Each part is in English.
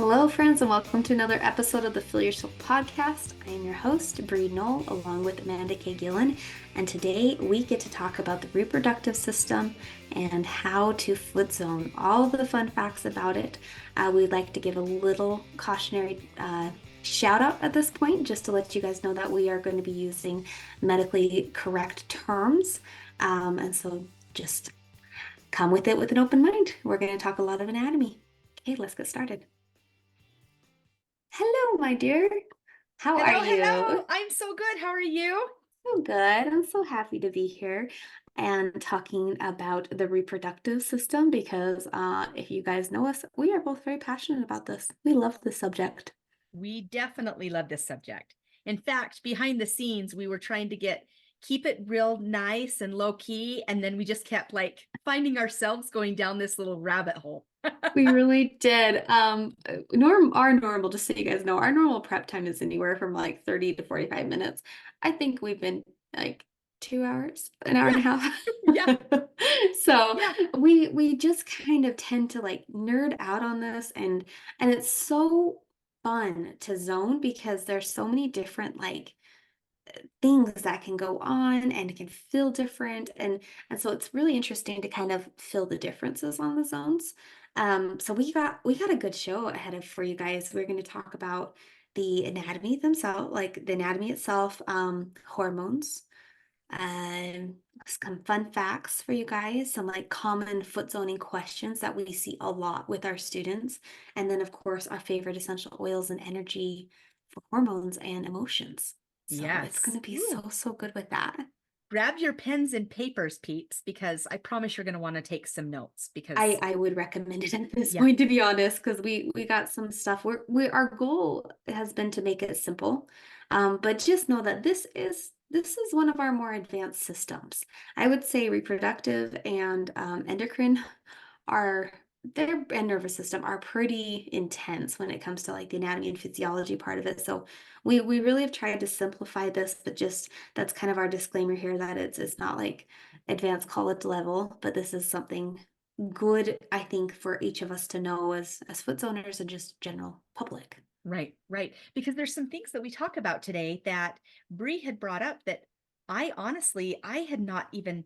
Hello, friends, and welcome to another episode of the Fill Yourself podcast. I am your host, Bree Knoll, along with Amanda K. Gillen, and today we get to talk about the reproductive system and how to foot zone, all of the fun facts about it. We'd like to give a little cautionary shout out at this point, just to let you guys know that we are going to be using medically correct terms, and so just come with it with an open mind. We're going to talk a lot of anatomy. Okay, let's get started. Hello, my dear. How are you? Hello. I'm so good. How are you? So good. I'm so happy to be here and talking about the reproductive system because if you guys know us, we are both very passionate about this. We love this subject. We definitely love this subject. In fact, behind the scenes, we were trying to keep it real nice and low key, and then we just kept finding ourselves going down this little rabbit hole. We really did. Our normal, just so you guys know, our normal prep time is anywhere from like 30 to 45 minutes. I think we've been like 2 hours, an hour and a half. Yeah. So Yeah. we just kind of tend to like nerd out on this and it's so fun to zone because there's so many different like things that can go on and it can feel different and so it's really interesting to kind of feel the differences on the zones. So we got a good show ahead of for you guys. We're going to talk about the anatomy themselves, like the anatomy itself, hormones, some fun facts for you guys, some like common foot zoning questions that we see a lot with our students, and then of course our favorite essential oils and energy for hormones and emotions. So it's going Yes. to be Ooh. so good with that. Grab your pens and papers, peeps, because I promise you're going to want to take some notes I because, I would recommend it at this yeah. point, to be honest, because we got some stuff. We our goal has been to make it simple, but just know that this is one of our more advanced systems. I would say reproductive and endocrine are their and nervous system are pretty intense when it comes to like the anatomy and physiology part of it. So we really have tried to simplify this, but just that's kind of our disclaimer here that it's not like advanced college level, but this is something good, I think, for each of us to know as foot zoners and just general public. Right, right. Because there's some things that we talk about today that Bree had brought up that I had not even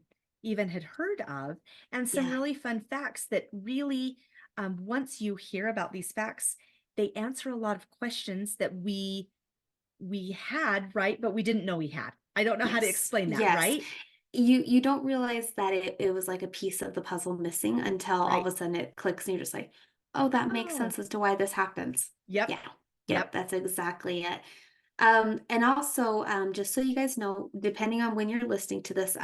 had heard of, and some Yeah. really fun facts that really, once you hear about these facts, they answer a lot of questions that we had, right? But we didn't know we had. I don't know how to Yes. explain that, Yes. right? You don't realize that it was like a piece of the puzzle missing until all of Right. a sudden it clicks and you're just like, oh, that makes Oh, sense as to why this happens. yep, Yeah. Yep, yep. that's exactly it. And also, just so you guys know, depending on when you're listening to this,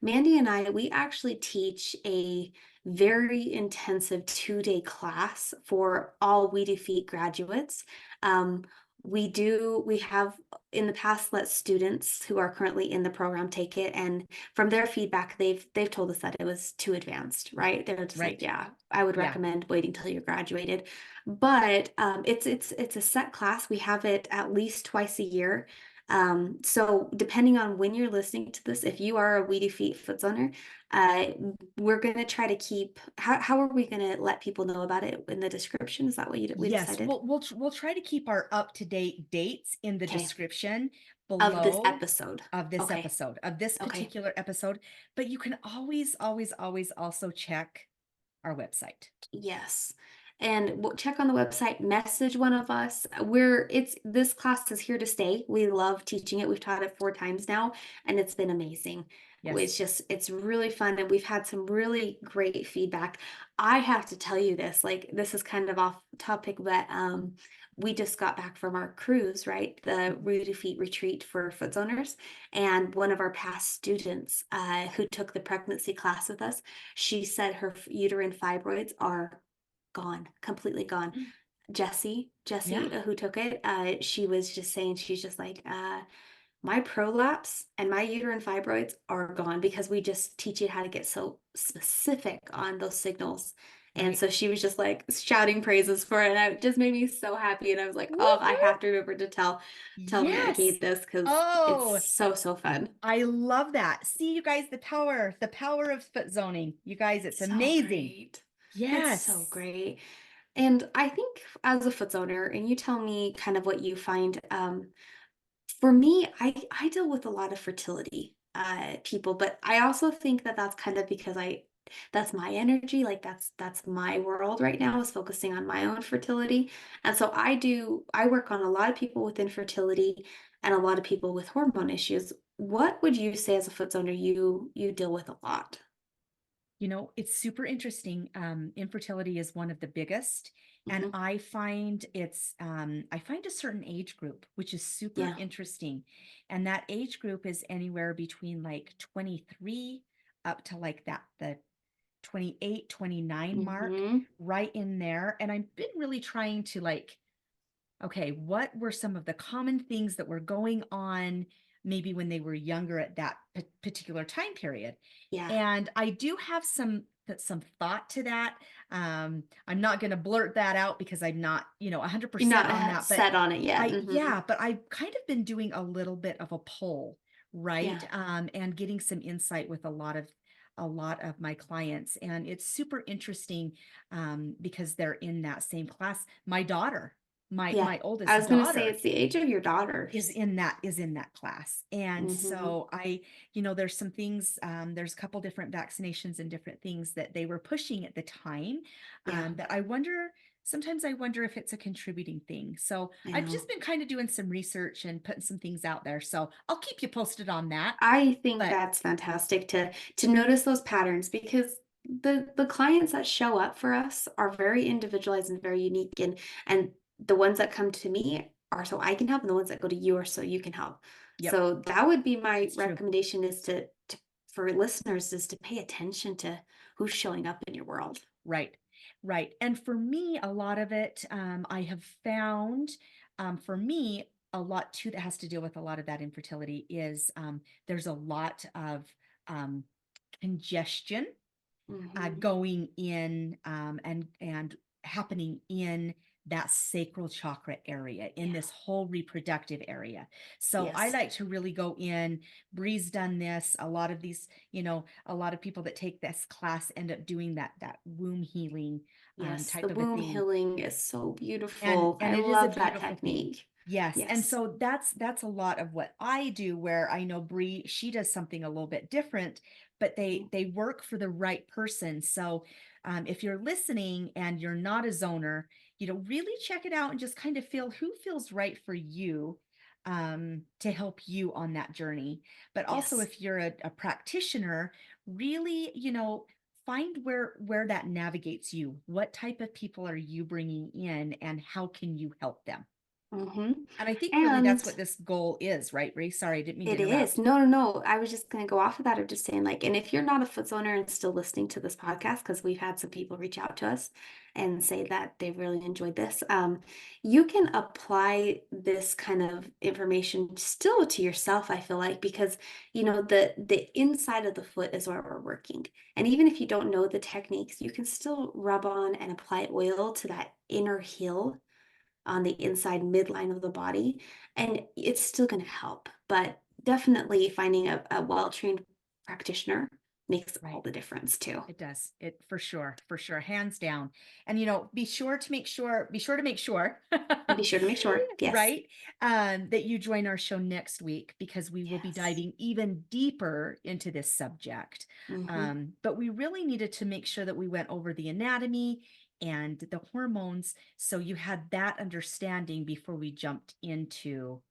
Mandy and I, we actually teach a very intensive 2-day class for all We Defeat graduates. Um, we have in the past let students who are currently in the program take it, and from their feedback, they've told us that it was too advanced, right? They're just like, Right. yeah, I would Yeah. recommend waiting till you're graduated. But it's a set class. We have it at least twice a year. So depending on when you're listening to this, if you are a Weedy Feet foot zoner, uh, we're gonna try to keep. How are we gonna let people know about it in the description? Is that what we Yes, decided? we'll try to keep our up-to-date dates in the Okay, description of this below episode. of this Okay, episode, of this okay. particular episode, but you can always also check our website. Yes. And we'll check on the website, message one of us. It's this class is here to stay. We love teaching it. We've taught it 4 times now, and it's been amazing. Yes. It's really fun, and we've had some really great feedback. I have to tell you this, like this is kind of off topic, but we just got back from our cruise, right? The Rudy Feet retreat for foot zoners. And one of our past students who took the pregnancy class with us, she said her uterine fibroids are gone, completely gone. Jessie, Yeah. who took it, she was just saying, she's just like, my prolapse and my uterine fibroids are gone because we just teach you how to get so specific on those signals. And Right. so she was just like shouting praises for it. And it just made me so happy. And I was like, oh, I Woohoo! have to remember to tell Mary Yes. Kate this because it's Oh, so fun. I love that. See, you guys, the power of foot zoning. You guys, it's So amazing. great. It's so Yes. great. And I think as a foots owner, and you tell me kind of what you find, for me, I deal with a lot of fertility people, but I also think that that's kind of because that's my energy, like that's my world right now is focusing on my own fertility. And so I work on a lot of people with infertility and a lot of people with hormone issues. What would you say as a foots owner you deal with a lot? You know, it's super interesting. Infertility is one of the biggest, and Hmm. I find a certain age group, which is super Yeah. interesting. And that age group is anywhere between like 23 up to like the 28, 29 mark, Hmm. right in there. And I've been really trying to like, okay, what were some of the common things that were going on maybe when they were younger at that particular time period? Yeah. And I do have some thought to that. I'm not going to blurt that out because I'm not, You're 100% not on that, but set on it yet. Hmm. yeah, but I've kind of been doing a little bit of a poll, right? Yeah. And getting some insight with a lot of my clients, and it's super interesting because they're in that same class. My daughter, my Yeah. my I oldest was gonna say daughter, it's the age of your is daughters. in that class. And Hmm. so there's some things, there's a couple different vaccinations and different things that they were pushing at the time, Yeah, that sometimes I wonder if it's a contributing thing. So I I've just know. been kind of doing some research and putting some things out there. So I'll keep you posted on that. I think But that's fantastic to notice those patterns because the clients that show up for us are very individualized and very unique and the ones that come to me are so I can help and the ones that go to you are so you can help. yep, So that would be my it's true. recommendation is to for listeners is to pay attention to who's showing up in your world. Right, right. And for me, a lot of it, I have found, for me, a lot too that has to deal with a lot of that infertility is, there's a lot of um, congestion Hmm. going in, and happening in that sacral chakra area, in Yeah. this whole reproductive area. So I Yes. like to really go in. Bree's done this. A lot of these, a lot of people that take this class end up doing that womb healing Yes. The type of a womb thing. healing is so and beautiful. and I it is a love that beautiful thing. technique. Yes, and Yes. so that's a lot of what I do, where I know Bree, she does something a little bit different, but they work for the right person. So if you're listening and you're not a zoner, really check it out and just kind of feel who feels right for you, to help you on that journey. But also Yes. if you're a practitioner, really, find where that navigates you. What type of people are you bringing in, and how can you help them? Hmm. And I think really that's And what this goal is, right, Ray? Sorry, I didn't mean to it is. interrupt. No, no, no. I was just going to go off of that of just saying, like, and if you're not a foot owner and still listening to this podcast, because we've had some people reach out to us and say that they really enjoyed this, you can apply this kind of information still to yourself, I feel like, because, the inside of the foot is where we're working. And even if you don't know the techniques, you can still rub on and apply oil to that inner heel on the inside midline of the body, and it's still going to help. But definitely finding a well-trained practitioner makes all Right. the difference too. It does. It for sure, hands down. And be sure to make sure And be sure to make sure, yes, right, that you join our show next week, because we will be yes. diving even deeper into this subject. Hmm. But we really needed to make sure that we went over the anatomy and the hormones, so you had that understanding before we jumped into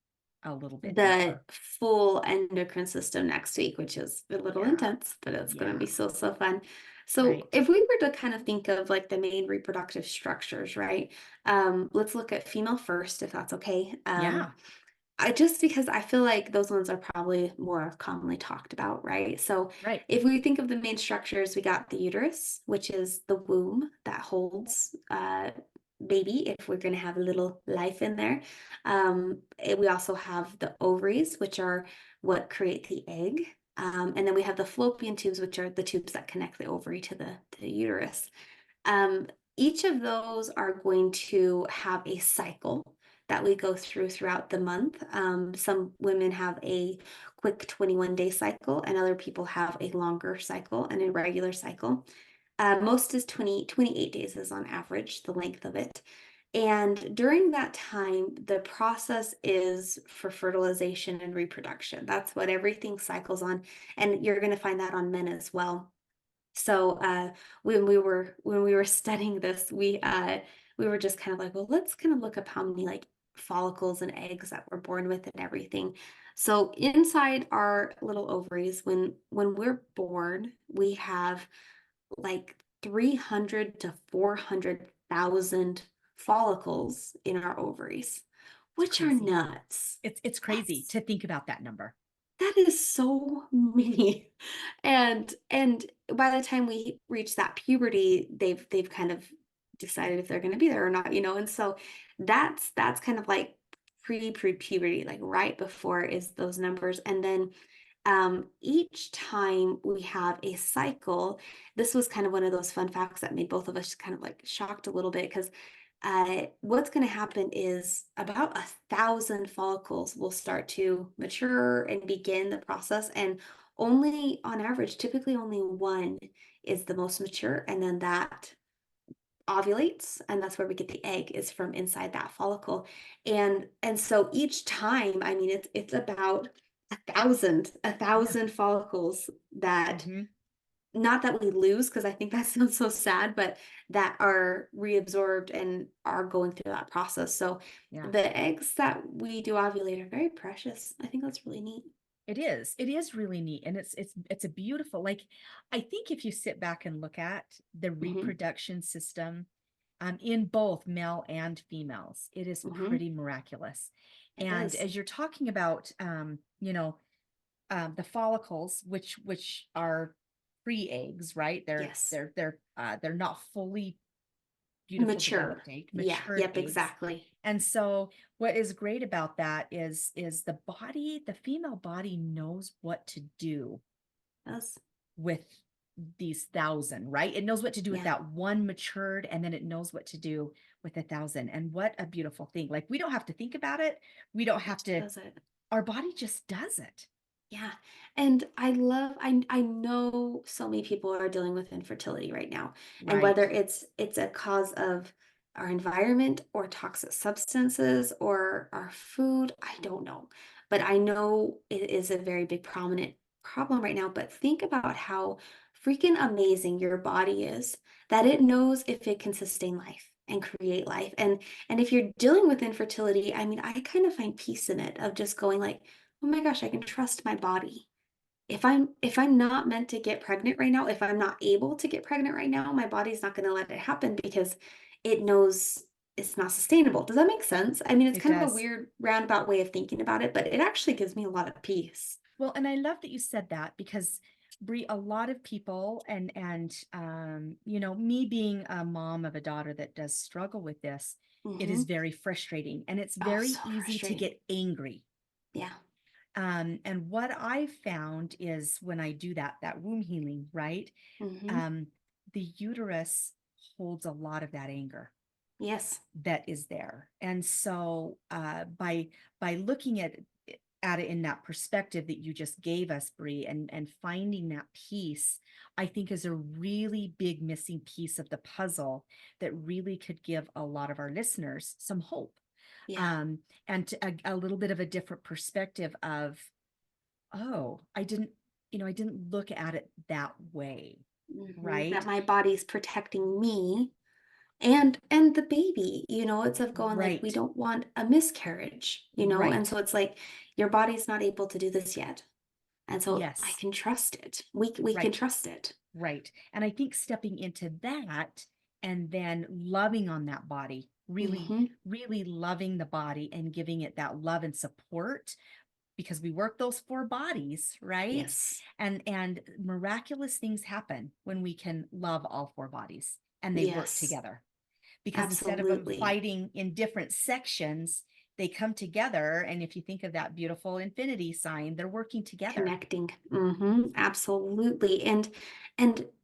a little bit The deeper. full endocrine system next week, which is a little Yeah. intense, but it's going to Yeah. be so, so fun. So Right. if we were to kind of think of like the main reproductive structures, right? Let's look at female first, if that's okay. Yeah. Just because I feel like those ones are probably more commonly talked about, right? So Right. if we think of the main structures, we got the uterus, which is the womb that holds baby if we're going to have a little life in there. We also have the ovaries, which are what create the egg. And then we have the fallopian tubes, which are the tubes that connect the ovary to the uterus. Um, each of those are going to have a cycle that we go throughout the month. Some women have a quick 21-day cycle, and other people have a longer cycle, an irregular cycle. Most is 28 days is on average, the length of it. And during that time, the process is for fertilization and reproduction. That's what everything cycles on. And you're going to find that on men as well. So when we were studying this, we were just kind of like, well, let's kind of look up how many like follicles and eggs that we're born with and everything. So inside our little ovaries, when we're born, we have like 300 to 400,000 follicles in our ovaries, It's which are crazy. nuts. It's crazy That's to think about that number. that is so many. And by the time we reach that puberty, they've kind of decided if they're going to be there or not, and so that's kind of like pre-puberty, like right before is those numbers. And then each time we have a cycle, this was kind of one of those fun facts that made both of us kind of like shocked a little bit because what's going to happen is about 1,000 follicles will start to mature and begin the process. And only on average, typically only one is the most mature. And then that ovulates, and that's where we get the egg is from inside that follicle. And so each time, I mean, it's about a Yeah. thousand follicles that, Hmm. not that we lose, because I think that sounds so sad, but that are reabsorbed and are going through that process. So Yeah. the eggs that we do ovulate are very precious. I think that's really neat. It is. It is really neat. And it's a beautiful, like, I think if you sit back and look at the Hmm. reproduction system in both male and females, it is Hmm. pretty miraculous. It And is. as you're talking about the follicles, which are pre-eggs, right? Yes. They're not fully beautiful Mature. developed egg, Yeah. matured Yep. eggs. Exactly. And so what is great about that is the female body knows what to do Yes. with these 1,000, right? It knows what to do with Yeah. that one matured, and then it knows what to do with 1,000. And what a beautiful thing. Like, we don't have to think about it. We don't It have just to, does it. our body just does it. Yeah. And I know so many people are dealing with infertility right now. And Right. whether it's a cause of our environment or toxic substances or our food, I don't know. But I know it is a very big prominent problem right now. But think about how freaking amazing your body is, that it knows if it can sustain life and create life. And if you're dealing with infertility, I mean, I kind of find peace in it of just going like, oh my gosh, I can trust my body. If I'm not meant to get pregnant right now, if I'm not able to get pregnant right now, my body's not going to let it happen because it knows it's not sustainable. Does that make sense? I mean, it's It kind of a does. weird roundabout way of thinking about it, but it actually gives me a lot of peace. Well, and I love that you said that because Brie, a lot of people me being a mom of a daughter that does struggle with this, it is Hmm. very frustrating and it's Oh, so very easy to frustrating. get angry. Yeah. And what I found is when I do that womb healing, right? Hmm. Um, the uterus holds a lot of that anger Yes. that is there. And so by looking at it in that perspective that you just gave us, Brie, and finding that piece, I think is a really big missing piece of the puzzle that really could give a lot of our listeners some hope. Yeah. Um, and a little bit of a different perspective of, oh, I didn't look at it that way, That right? my body's protecting me and the baby, it's of going like we Right, don't want a miscarriage, and right. so it's like your body's not able to do this yet, and so I Yes, can trust it. We can right. trust it. Right. And I think stepping into that and then loving on that body, really, Hmm. really loving the body and giving it that love and support because we work those four bodies, right? Yes. And miraculous things happen when we can love all four bodies and they work Yes. together. Because instead of them Absolutely. fighting in different sections, they come together. And if you think of that beautiful infinity sign, they're working together. Connecting. Absolutely. And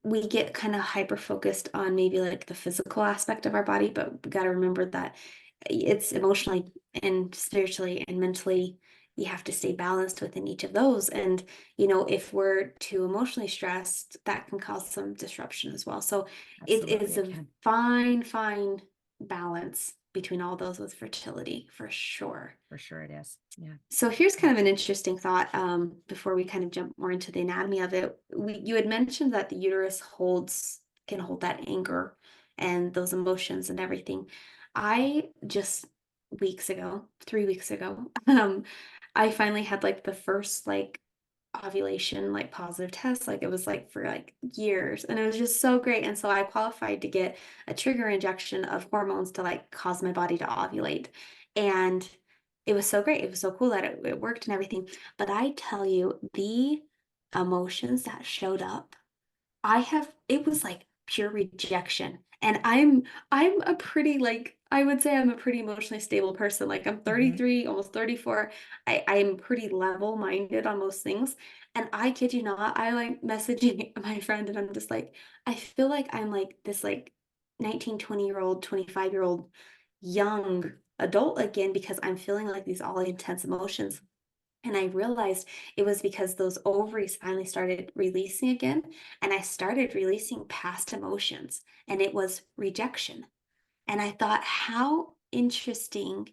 we get kind of hyper focused on maybe like the physical aspect of our body, but we got to remember that it's emotionally and spiritually and mentally, you have to stay balanced within each of those. And, you know, if we're too emotionally stressed, that can cause some disruption as well. So it Absolutely, is it a can. fine balance between all those with fertility for sure. For sure it is. Yeah. So here's kind of an interesting thought before we kind of jump more into the anatomy of it. You had mentioned that the uterus can hold that anger and those emotions and everything. I just weeks ago, 3 weeks ago, I finally had like the first like ovulation like positive test. Like it was like for like years, and it was just so great. And so I qualified to get a trigger injection of hormones to like cause my body to ovulate. And it was so great. It was so cool that it worked and everything. But I tell you, the emotions that showed up, it was like pure rejection. And I'm a pretty like I would say I'm a pretty emotionally stable person. Like I'm Hmm. 33, almost 34. I'm pretty level-minded on most things. And I kid you not, I like messaging my friend and I'm just like, I feel like I'm like this like 19, 20-year-old, 25-year-old young adult again because I'm feeling like these all intense emotions. And I realized it was because those ovaries finally started releasing again. And I started releasing past emotions, and it was rejection. And I thought, how interesting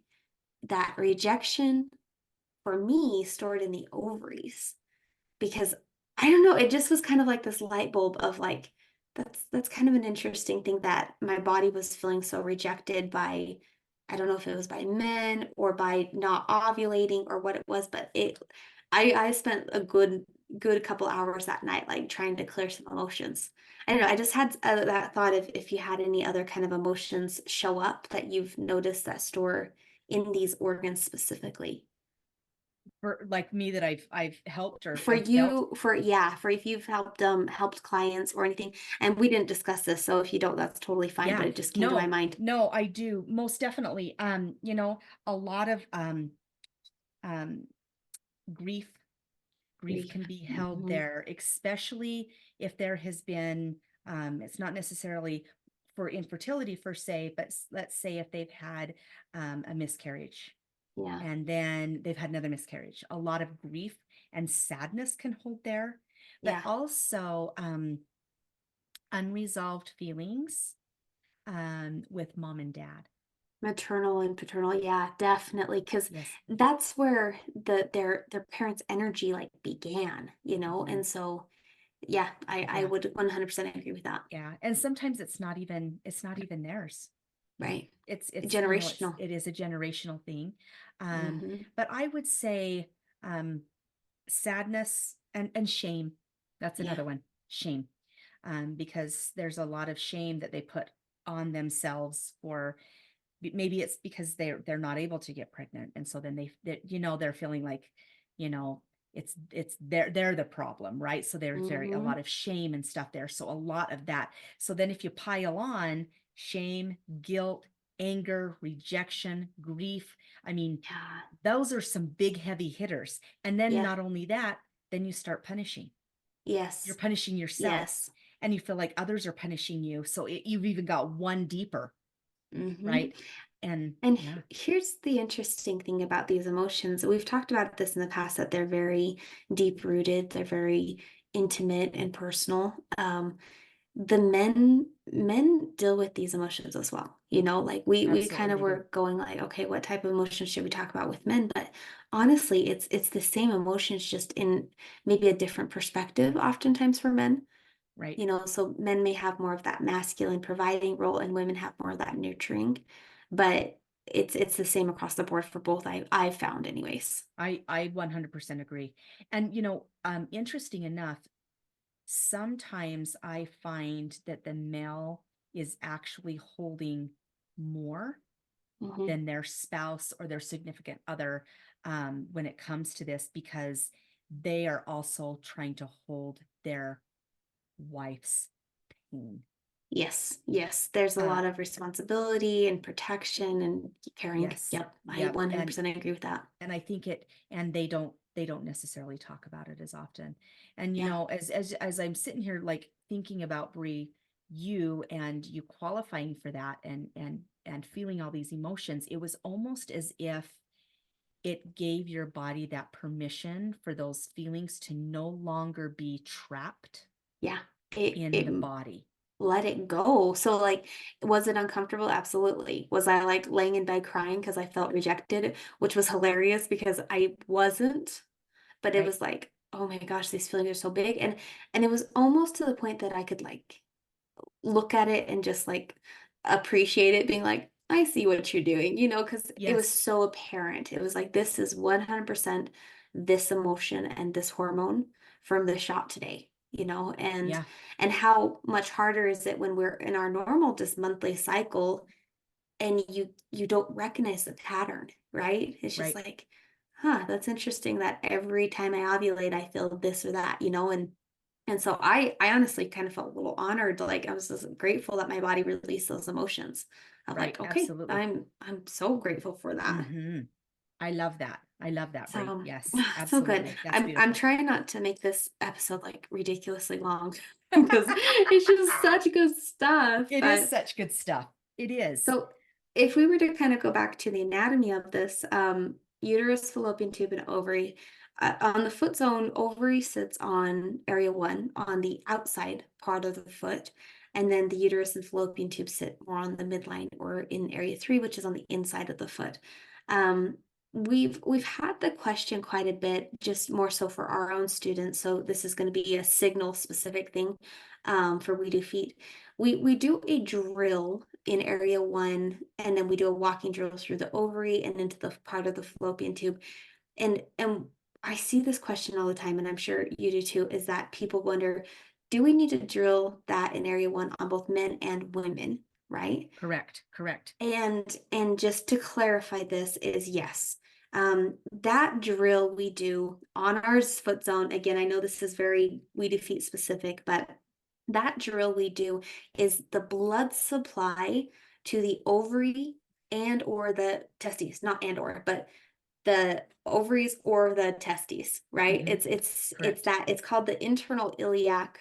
that rejection for me stored in the ovaries because I don't know, it just was kind of like this light bulb of like that's kind of an interesting thing that my body was feeling so rejected by I don't know if it was by men or by not ovulating or what it was, but I spent a good couple hours that night like trying to clear some emotions. I don't know, I just had that thought of if you had any other kind of emotions show up that you've noticed that store in these organs specifically. For like me that I've helped or For I've felt. you, for yeah, for if you've helped clients or anything, and we didn't discuss this, so if you don't, that's totally fine, but Yeah. it just came to my No, mind. no, I do. Most definitely. You know, a lot of um grief grief can Grief. be held Hmm. there, especially if there has been it's not necessarily for infertility per se, but let's say if they've had a miscarriage Yeah, and then they've had another miscarriage. A lot of grief and sadness can hold there, but yeah. also unresolved feelings with mom and dad. Maternal and paternal, yeah, definitely, because Yes. that's where their parents' energy like began, you know, Mhm. and so yeah, I Yeah. would 100% agree with that. Yeah. And sometimes it's not even theirs. Right. It's Generational. it is a generational thing. Um, Hmm. but I would say um sadness and shame. That's Yeah, another one. Shame. Because there's a lot of shame that they put on themselves for maybe it's because they're not able to get pregnant, and so then they're feeling like, you know, it's they're the problem, right? So there's very a hmm, lot of shame and stuff there, so a lot of that. So then if you pile on shame, guilt, anger, rejection, grief, I mean, yeah, those are some big heavy hitters. And then yeah, not only that, then you start punishing. You're yes, punishing yourself, yes. and you feel like others are punishing you, so you've even got one deeper, Hmm. right? And And yeah. here's the interesting thing about these emotions. We've talked about this in the past that they're very deep rooted, they're very intimate and personal. The men deal with these emotions as well. You know, like we Absolutely, kind of they do. were going like, okay, what type of emotions should we talk about with men? But honestly, it's the same emotions, just in maybe a different perspective, oftentimes for men. Right. You know, so men may have more of that masculine providing role and women have more of that nurturing, but it's the same across the board for both. I've found anyways. I 100% agree. And interesting enough, sometimes I find that the male is actually holding more Hmm. than their spouse or their significant other when it comes to this, because they are also trying to hold their wife's pain. Yes, yes. There's a Uh, lot of responsibility and protection and caring. yes, Yep, I yep, 100% agree with that. and I think and they don't necessarily talk about it as often. And Yeah. as I'm sitting here like thinking about Bree, you qualifying for that and feeling all these emotions, it was almost as if it gave your body that permission for those feelings to no longer be trapped Yeah. It in it the body. let it go. So like, was it uncomfortable? Absolutely. Was I like laying in bed crying because I felt rejected, which was hilarious because I wasn't, but it Right. was like, oh my gosh, these feelings are so big. And it was almost to the point that I could like look at it and just like appreciate it, being like, I see what you're doing, because it was Yes. so apparent. It was like, this is 100% this emotion and this hormone from the shot today, Yeah. and how much harder is it when we're in our normal just monthly cycle and you don't recognize the pattern, right? It's just Right. like, huh, that's interesting that every time I ovulate, I feel this or that, and so I honestly kind of felt a little honored, like I was just grateful that my body released those emotions. I'm Right. like, okay, Absolutely. I'm so grateful for that. Mm-hmm. I love that. I love that, Brie. So Yes, so good. absolutely. That's I'm beautiful. trying not to make this episode like ridiculously long because it's just such good stuff. It is But such good stuff. It is. so if we were to kind of go back to the anatomy of this, uterus, fallopian tube, and ovary, on the foot zone, ovary sits on area 1 on the outside part of the foot, and then the uterus and fallopian tube sit more on the midline or in area 3, which is on the inside of the foot. Um, we've had the question quite a bit, just more so for our own students. So this is going to be a signal specific thing, for We Do Feet. We do a drill in area 1, and then we do a walking drill through the ovary and into the part of the fallopian tube. And I see this question all the time, and I'm sure you do too, is that people wonder, do we need to drill that in area 1 on both men and women, right? Correct. Correct. And just to clarify, this is yes. That drill we do on our foot zone, again, I know this is very We Do Feet specific, but that drill we do is the blood supply to the ovary and or the testes, not and or, but the ovaries or the testes, right? Mm-hmm. It's Correct. that, it's called the internal iliac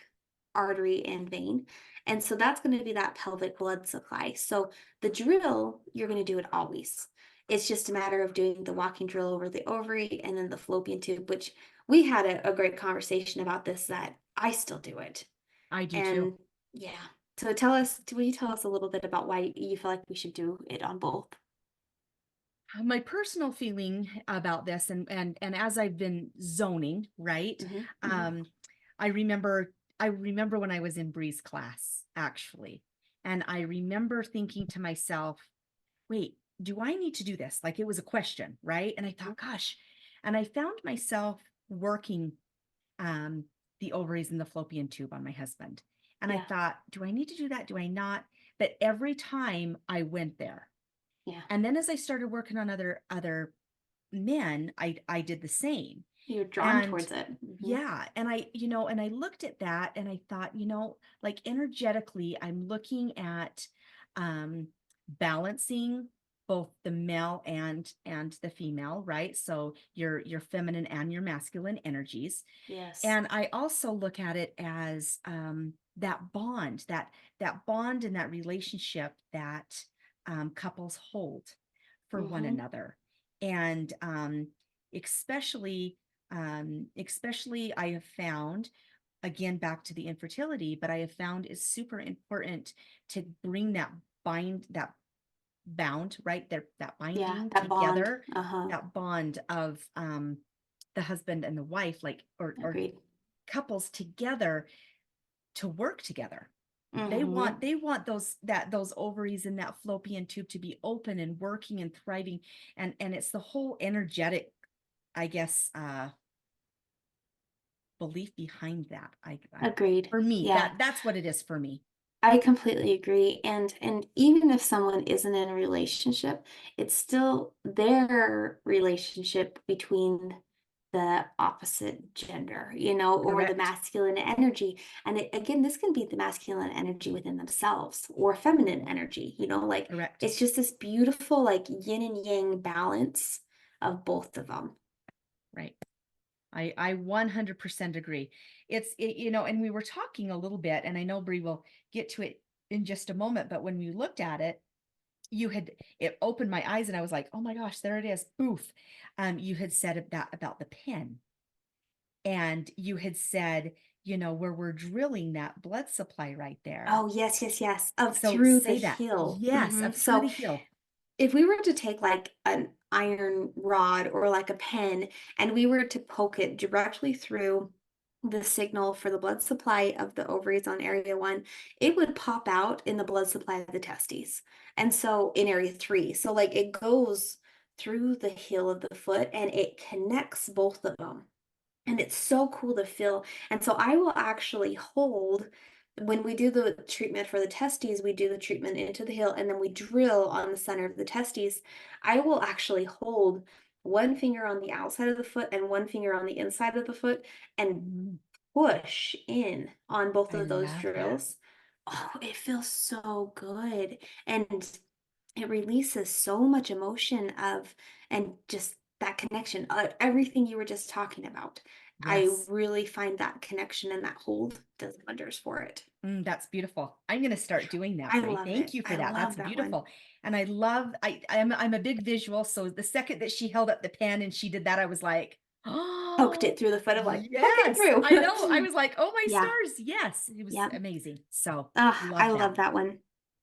artery and vein. And so that's going to be that pelvic blood supply. So the drill, you're going to do it always. It's just a matter of doing the walking drill over the ovary and then the fallopian tube, which we had a great conversation about this, that I still do it. I do too. And yeah. So will you tell us a little bit about why you feel like we should do it on both? My personal feeling about this, and as I've been zoning, right? Hmm. Hmm. Um, I remember when I was in Bree's class, actually, and I remember thinking to myself, wait, do I need to do this? Like, it was a question, right? And I thought, gosh, and I found myself working um the ovaries and the fallopian tube on my husband. And I Yeah. thought, do I need to do that? Do I not? But every time I went there, Yeah. and then as I started working on other men, I did the same. You're drawn And towards it. Hmm. yeah, and I looked at that and I thought, like energetically, I'm looking at um balancing both the male and the female, right? So your feminine and your masculine energies. Yes. And I also look at it as that bond, that bond and that relationship that couples hold for one Hmm. another. And especially I have found, again, back to the infertility, but I have found it's super important to bring that bound, right there, that Yeah, binding that bond. together, Uh-huh. that bond of the husband and the wife, like, or Agreed. couples together to work together. They Hmm. want they want those ovaries and that fallopian tube to be open and working and thriving, and it's the whole energetic, I guess, belief behind that. I Agreed. For me, Yeah, that's what it is for me. I completely agree. And even if someone isn't in a relationship, it's still their relationship between the opposite gender, or the Correct. masculine energy. And again, this can be the masculine energy within themselves or feminine energy, like Correct. it's just this beautiful, like yin and yang balance of both of them. Right. I 100% agree. And we were talking a little bit, and I know Bree will get to it in just a moment, but when we looked at it, it opened my eyes and I was like, oh my gosh, there it is. Boof. You had said that about the pen, and you had said, where we're drilling that blood supply right there. Oh, yes, yes, yes. Of So through the say that. heel. Yes, up through So the heel. if we were to take like an iron rod or like a pen and we were to poke it directly through the signal for the blood supply of the ovaries on area 1, it would pop out in the blood supply of the testes. And so in area 3, so like it goes through the heel of the foot and it connects both of them. And it's so cool to feel. And so I will actually hold when we do the treatment for the testes, we do the treatment into the heel and then we drill on the center of the testes. I will actually hold one finger on the outside of the foot and one finger on the inside of the foot and Mhm. push in on both I of those love that. drills. Oh, it feels so good. And it releases so much emotion of and just that connection, everything you were just talking about. I Yes. really find that connection and that hold does wonders for it. That's beautiful. I'm going to start doing that, I Bree. love Thank it. you for I that. That's love that one. beautiful. And I love, I'm a big visual. So the second that she held up the pen and she did that, I was like, Poked oh, it through the foot of like, poke it yes, I know. I through. was like, oh my Yeah. stars. Yes, it was Yeah. amazing. So I love that. love that one.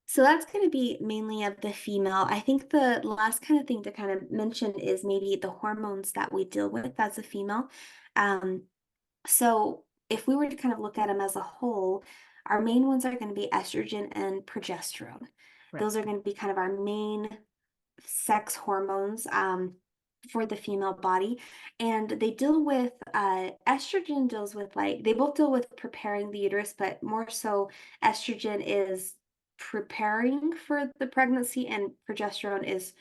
So that's going to be mainly of the female. I think the last kind of thing to kind of mention is maybe the hormones that we deal with as a female. Um, So if we were to kind of look at them as a whole, our main ones are going to be estrogen and progesterone. Those Correct. are going to be kind of our main sex hormones for the female body. And they deal with, estrogen deals with like, they both deal with preparing the uterus, but more so estrogen is preparing for the pregnancy and progesterone is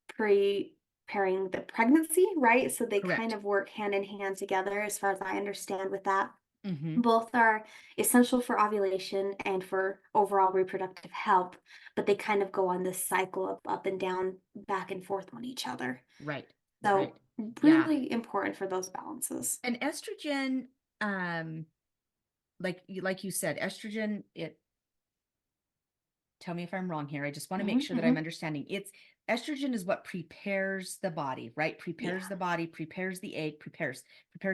preparing the pregnancy, right? So they kind Correct. of work hand in hand together, as far as I understand with that. Hmm. Both are essential for ovulation and for overall reproductive health, but they kind of go on this cycle of up and down, back and forth on each other. Right. Right. So Yeah. really important for those balances. And estrogen, um, like you said, estrogen, tell me if I'm wrong here. I just want to make Hmm, sure that I'm hmm. understanding. It's estrogen is what prepares the body, right? Prepares Yeah. the body, prepares the egg, prepares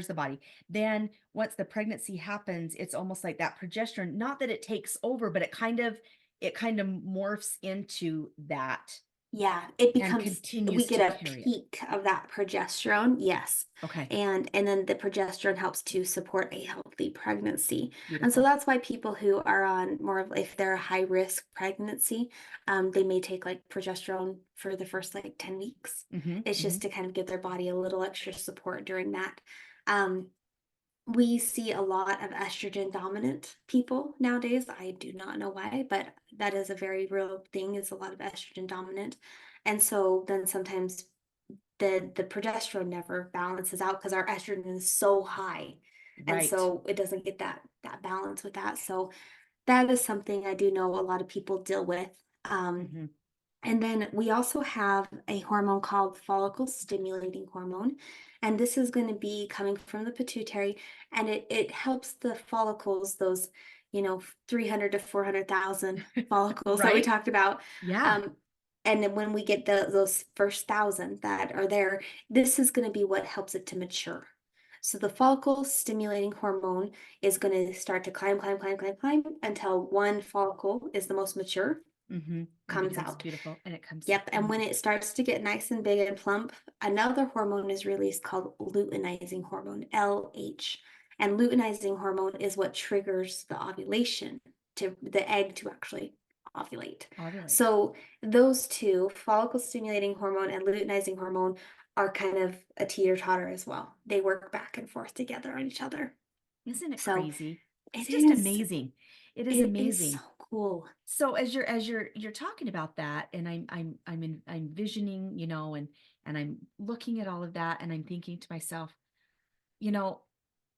the body. Then once the pregnancy happens, it's almost like that progesterone, not that it takes over, but it kind of morphs into that Yeah, it and becomes we continues get to a carry it. peak of that progesterone, yes. Okay. And then the progesterone helps to support a healthy pregnancy. And so Beautiful. that's why people who are on more of if they're a high risk pregnancy, they may take like progesterone for the first like 10 weeks. Hmm. It's Hmm. just to kind of give their body a little extra support during that. Um, we see a lot of estrogen dominant people nowadays. I do not know why, but that is a very real thing, is a lot of estrogen dominant. And so then sometimes the progesterone never balances out because our estrogen is so high. And Right. so it doesn't get that balance with that. So that is something I do know a lot of people deal with. Um, Hmm. and then we also have a hormone called follicle stimulating hormone. And this is going to be coming from the pituitary, and it helps the follicles, those, 300 to 400,000 follicles that we Right. talked about. Yeah. Um, and then when we get those first 1,000 that are there, this is going to be what helps it to mature. So the follicle stimulating hormone is going to start to climb, climb, climb, climb, climb until one follicle is the most mature, And comes becomes out. beautiful and it comes. Yep, and when it starts to get nice and big and plump, another hormone is released called luteinizing hormone, LH. And luteinizing hormone is what triggers the ovulation to the egg to actually ovulate. Ovulate. So those two, follicle stimulating hormone and luteinizing hormone, are kind of a teeter-totter as well. They work back and forth together on each other. Isn't it So crazy? It's it just is, amazing. It is it is so amazing. cool. So as you're talking about that, and I'm visioning, and I'm looking at all of that, and I'm thinking to myself, you know,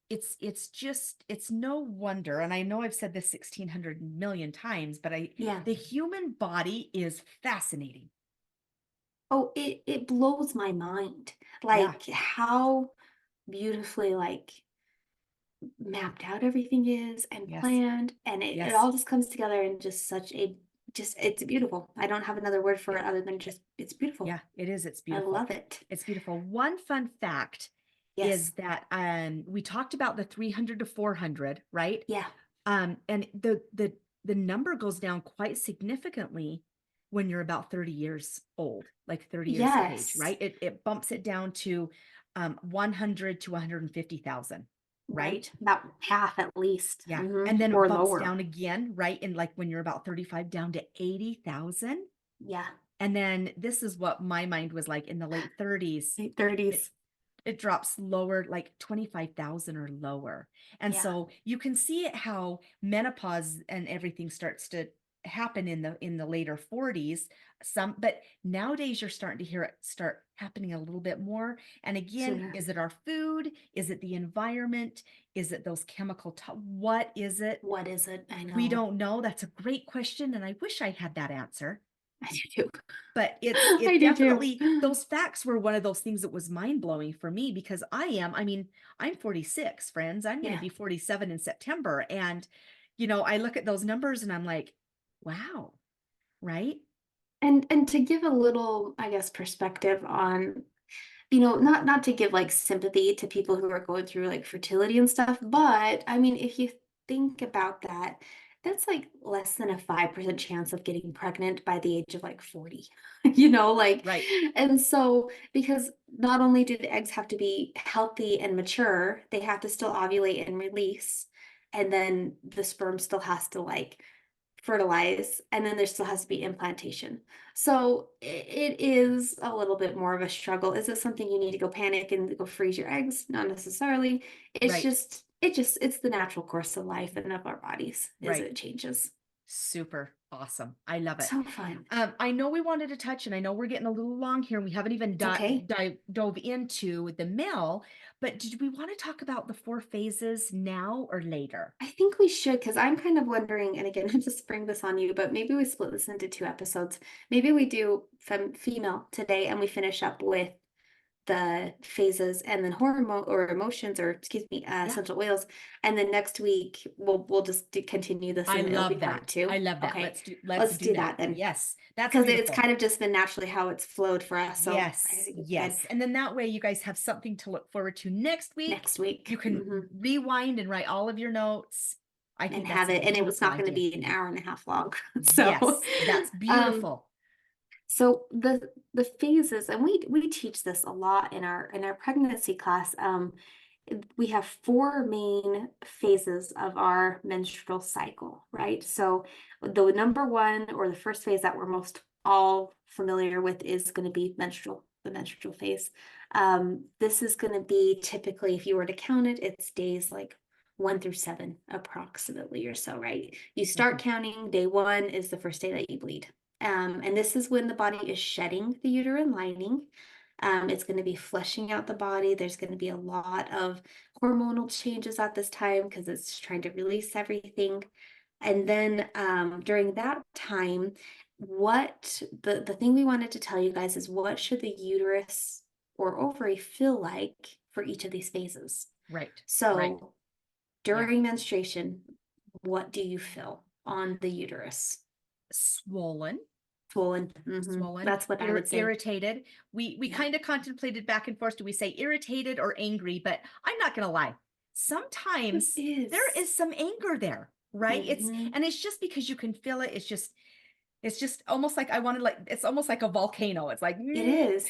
it's no wonder, and I know I've said this 1,600 million times, but Yeah. the human body is fascinating. Oh, it blows my mind. Yeah. Like how beautifully like mapped out everything is and Yes. planned, and it Yes. all just comes together in just such a it's beautiful. I don't have another word for It- it other than just, it's beautiful. yeah, it is. It's I beautiful. love it. It's beautiful. One fun fact Yes. is that we talked about the 300 to 400, right? Yeah. And the number goes down quite significantly when you're about 30 years old, like 30 years of age, Yes. right? It bumps it down to 100 to 150,000, right? Right. About half at least. Yeah. Hmm. And then it Or bumps lower. down again, right? And like when you're about 35 down to 80,000. Yeah. And then this is what my mind was like in the late 30s. Late It, 30s. it drops lower, like 25,000 or lower. And Yeah. so you can see it how menopause and everything starts to happen in the later 40s. But nowadays you're starting to hear it start happening a little bit more. And again, Sooner. is it our food? Is it the environment? Is it those chemical what is it? What is it? I We know. don't know. That's a great question, and I wish I had that answer. I do too. But I it do definitely, too. those facts were one of those things that was mind-blowing for me, because I mean, I'm 46, friends. I'm going to Yeah. be 47 in September. And, I look at those numbers and I'm like, wow, right? And to give a little, I guess, perspective on, not to give like sympathy to people who are going through like fertility and stuff, but I mean, if you think about that, that's like less than a 5% chance of getting pregnant by the age of like 40. Like, Right. and so because not only do the eggs have to be healthy and mature, they have to still ovulate and release, and then the sperm still has to like fertilize, and then there still has to be implantation. So it is a little bit more of a struggle. Is it something you need to go panic and go freeze your eggs? Not necessarily. It's Right. just it's the natural course of life and of our bodies is Right. it changes. Super awesome. I love it. So fun. I know we wanted to touch, and I know we're getting a little long here. We haven't even It's okay. dove into the male, but did we want to talk about the 4 phases now or later? I think we should, because I'm kind of wondering, and again, not to spring this on you, but maybe we split this into 2 episodes. Maybe we do female today and we finish up with the phases and then hormone or emotions, or excuse me, Yeah. essential oils, and then next week we'll just continue this, I and then it'll be love part that. two. I love that. Okay, Let's let's do do that. that then, Yes, that's because it's beautiful. kind of just been naturally how it's flowed for us. So I Yes, think it's good. yes. And then that way you guys have something to look forward to next week. Next week. You can rewind and write all of your notes. I And think have that's a it, and it was beautiful not going to idea. be an hour and a half long. So, Yes, that's um, beautiful. so the phases, and we teach this a lot in our pregnancy class. We have 4 main phases of our menstrual cycle, right? So the number one, or the first phase that we're most all familiar with, is going to be the menstrual phase. This is going to be typically, if you were to count it, it's days like 1 through 7 approximately, or so, right? You start counting, day 1 is the first day that you bleed. And this is when the body is shedding the uterine lining. It's going to be fleshing out the body. There's going to be a lot of hormonal changes at this time because it's trying to release everything. And then during that time, what the thing we wanted to tell you guys is, what should the uterus or ovary feel like for each of these phases? Right. So Right. during menstruation, what do you feel on the uterus? Swollen. Swollen. Swollen. That's what I would say. Irritated. We kind of contemplated back and forth. Do we say irritated or angry? But I'm not gonna lie. Sometimes there is some anger there, right? It's just because you can feel it. It's just almost like it's almost like a volcano. It's like It is.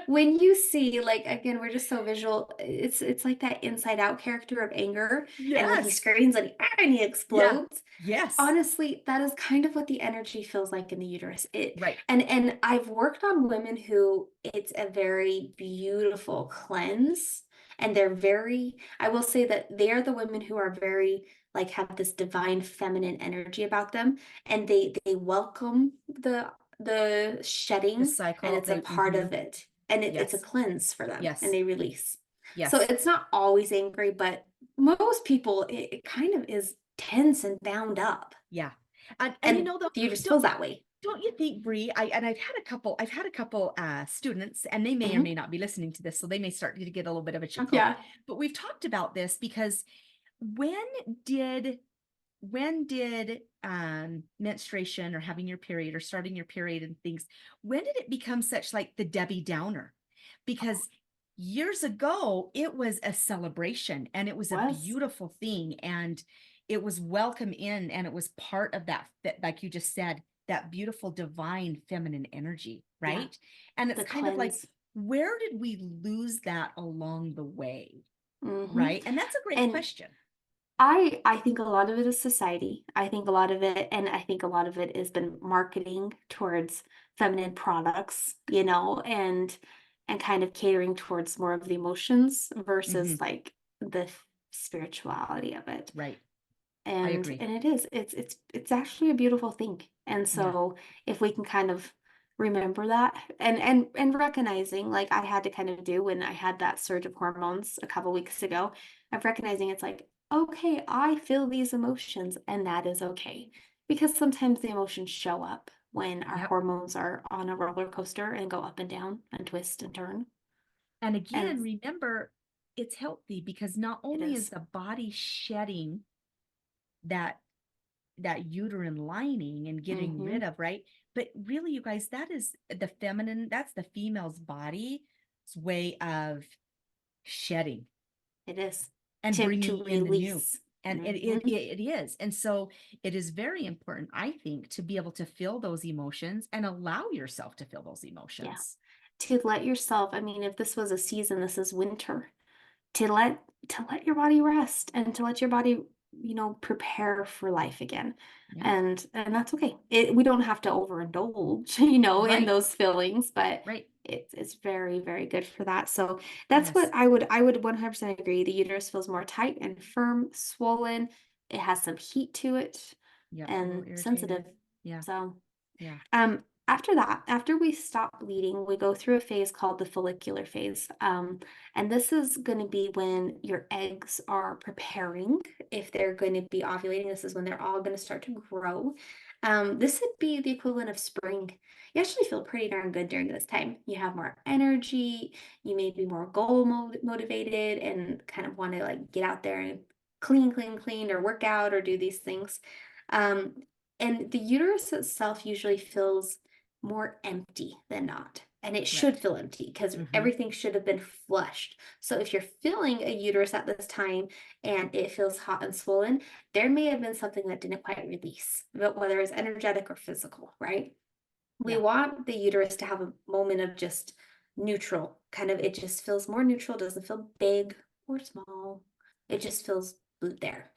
When you see, like, again, we're just so visual. It's like that Inside Out character of anger, and when he Yes. screams and he explodes. Yes. Honestly, that is kind of what the energy feels like in the uterus. Right. And I've worked on women who it's a very beautiful cleanse, and I will say that they are the women who are very, like, have this divine feminine energy about them, and they welcome the shedding, The cycle. and it's a part of it, and it's a Yes. cleanse for them, Yes. and they release. Yes. So it's not always angry, but most people, it kind of is tense and bound up. Yeah. And though, the uterus feels that way. don't you think, Bree? I've had a couple students, and they may or may not be listening to this, so they may start to get a little bit of a chuckle. Yeah. But we've talked about this because when did when did menstruation or having your period or starting your period and things, when did it become such like the Debbie Downer? Because years ago, it was a celebration and it was a Was. beautiful thing and it was welcome in and it was part of that, like you just said, that beautiful divine feminine energy, Yeah. right? And it's The kind of like, cleanse. where did we lose that along the way? Hmm. Right. And that's a great And question. I think a lot of it is society. I think a lot of it, and I think a lot of it has been marketing towards feminine products, and kind of catering towards more of the emotions Hmm. versus like the spirituality of it. Right. I And agree. and it is. It's actually a beautiful thing. And Yeah. so if we can kind of remember that and recognizing like I had to kind of do when I had that surge of hormones a couple weeks ago, of recognizing it's like, okay, I feel these emotions and that is okay. Because sometimes the emotions show up when our Yep. hormones are on a roller coaster and go up and down and twist and turn. And And again, remember, it's healthy because not it only is is. the body shedding that uterine lining and getting Mm-hmm. rid of, right? But really, you guys, that is the feminine, that's the female's body's way of shedding It is. and To bringing in the new. release. And Mm-hmm. it is. And so it is very important, I think, to be able to feel those emotions and allow yourself to feel those Yeah. emotions. To let yourself, I mean, if this was a season, this is winter, to let your body rest and to let your body, prepare for life again. Yeah. And that's okay. We don't have to overindulge, in Right. those feelings, but Right. it's very, very good for that. So that's what Yes. I would 100% agree. The uterus feels more tight and firm, swollen. It has some heat to it Yep. A little and sensitive. irritated. Yeah. So Yeah. after that, after we stop bleeding, we go through a phase called the follicular phase. And this is going to be when your eggs are preparing. If they're going to be ovulating, this is when they're all going to start to grow. This would be the equivalent of spring. You actually feel pretty darn good during this time. You have more energy. You may be more motivated and kind of want to like get out there and clean, clean, clean, or work out or do these things. Um, and the uterus itself usually feels more empty than not. And it should Correct. feel empty because Mm-hmm. everything should have been flushed. So if you're feeling a uterus at this time and it feels hot and swollen, there may have been something that didn't quite release, but whether it's energetic or physical, right? We Yeah. want the uterus to have a moment of just neutral, kind of, it just feels more neutral, doesn't feel big or small. It just feels there.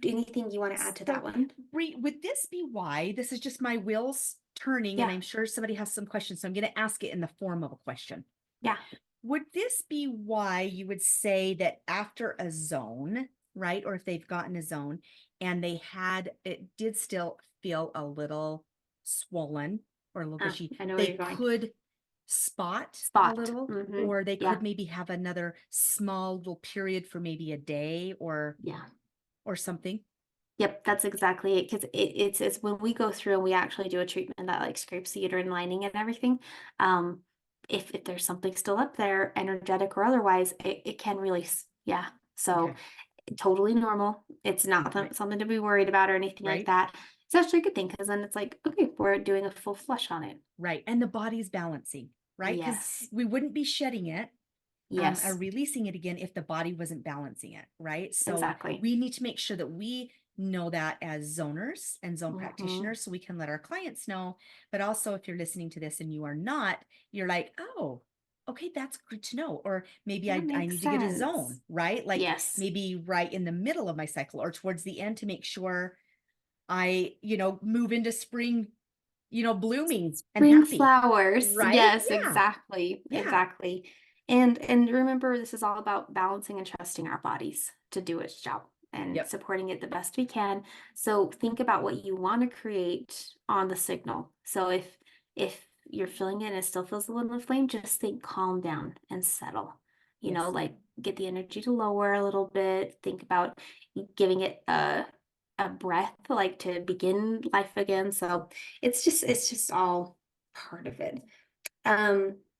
Anything you want to add to that So, one? would this be why this is just my wheels turning? And Yeah, I'm sure somebody has some questions. So I'm going to ask it in the form of a question. yeah. Would this be why you would say that after a zone, right? Or if they've gotten a zone and it did still feel a little swollen or a little gushy, I know where they you're going. could spot a Spot. little, Mm-hmm. or they Yeah. could maybe have another small little period for maybe a day Yeah. or something. Yep, that's exactly it. Because it's when we go through and we actually do a treatment that like scrapes the uterine lining and everything. Um, if there's something still up there, energetic or otherwise, it can release. Yeah. So Okay. totally normal. It's not Right. something to be worried about or anything like Right. that. It's actually a good thing because then it's like, okay, we're doing a full flush on it. Right. And the body's balancing, right? Because Yes. we wouldn't be shedding it or Yes. releasing it again if the body wasn't balancing it, right? So Exactly. we need to make sure that we know that as zoners and zone Mm-hmm. practitioners so we can let our clients know. But also, if you're listening to this and you are not, you're like, oh, okay, that's good to know. Or maybe That I makes need to get a sense. zone, right? Like Yes. maybe right in the middle of my cycle or towards the end to make sure I, move into spring, blooming and Spring happy, flowers. right? Yes, Yeah. exactly. Yeah. Exactly. And remember, this is all about balancing and trusting our bodies to do its job and Yep. supporting it the best we can. So think about what you want to create on the signal. So if you're feeling it and it still feels a little inflamed, just think calm down and settle. Yes. Like get the energy to lower a little bit. Think about giving it a breath, like to begin life again. So it's just all part of it.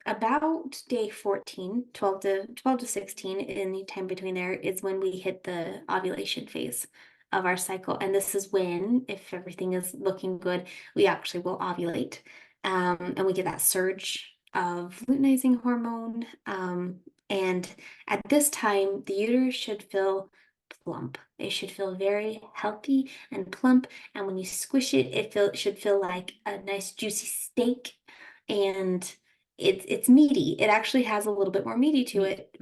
About day 14, 12 to 16, any time between there is when we hit the ovulation phase. of our cycle. And this is when, if everything is looking good, we actually will ovulate. And we get that surge of luteinizing hormone. And at this time, the uterus should feel plump. It should feel very healthy and plump. And when you squish it, it should feel like a nice juicy steak. And it's meaty. It actually has a little bit more meat to it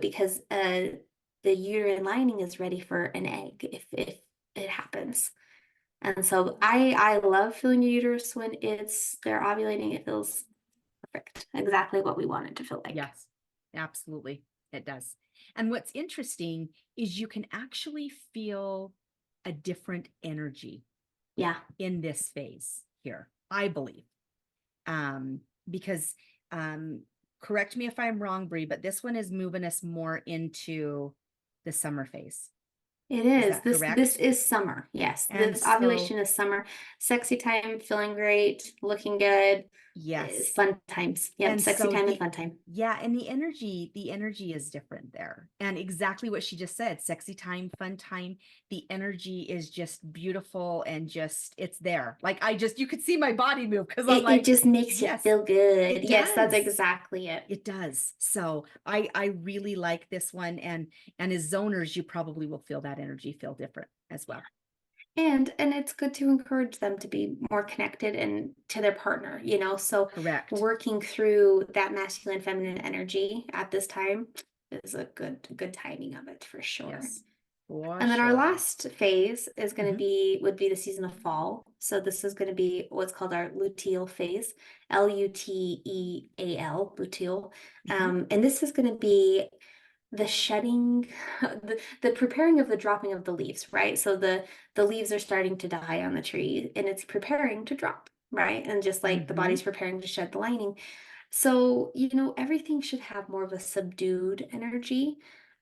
because the uterine lining is ready for an egg if it happens. And so I love feeling your uterus when they're ovulating. It feels perfect. Exactly what we want it to feel like. Yes, absolutely. It does. And what's interesting is you can actually feel a different energy Yeah. in this phase here, I believe. Because correct me if I'm wrong, Bree, but this one is moving us more into the summer phase. It is. That correct? This is summer. Yes. And This ovulation is summer. Sexy time, feeling great, looking good. Yes. Fun times. Yep. And Sexy so time and fun time. Yeah, and the energy is different there. And exactly what she just said, sexy time, fun time. The energy is just beautiful and just it's there. Like you could see my body move because I'm like, it just makes you feel good. Yes, that's exactly it. It does. So I really like this one. And as zoners, you probably will feel that energy feel different as well. And it's good to encourage them to be more connected and to their partner, so Correct. working through that masculine feminine energy at this time is a good timing of it for sure. Yes, and then our last phase is going to would be the season of fall. So this is going to be what's called our luteal phase, luteal, luteal. And this is going to be the shedding, the preparing of the dropping of the leaves, right? So the leaves are starting to die on the tree and it's preparing to drop, right? And just like the body's preparing to shed the lining. So, everything should have more of a subdued energy.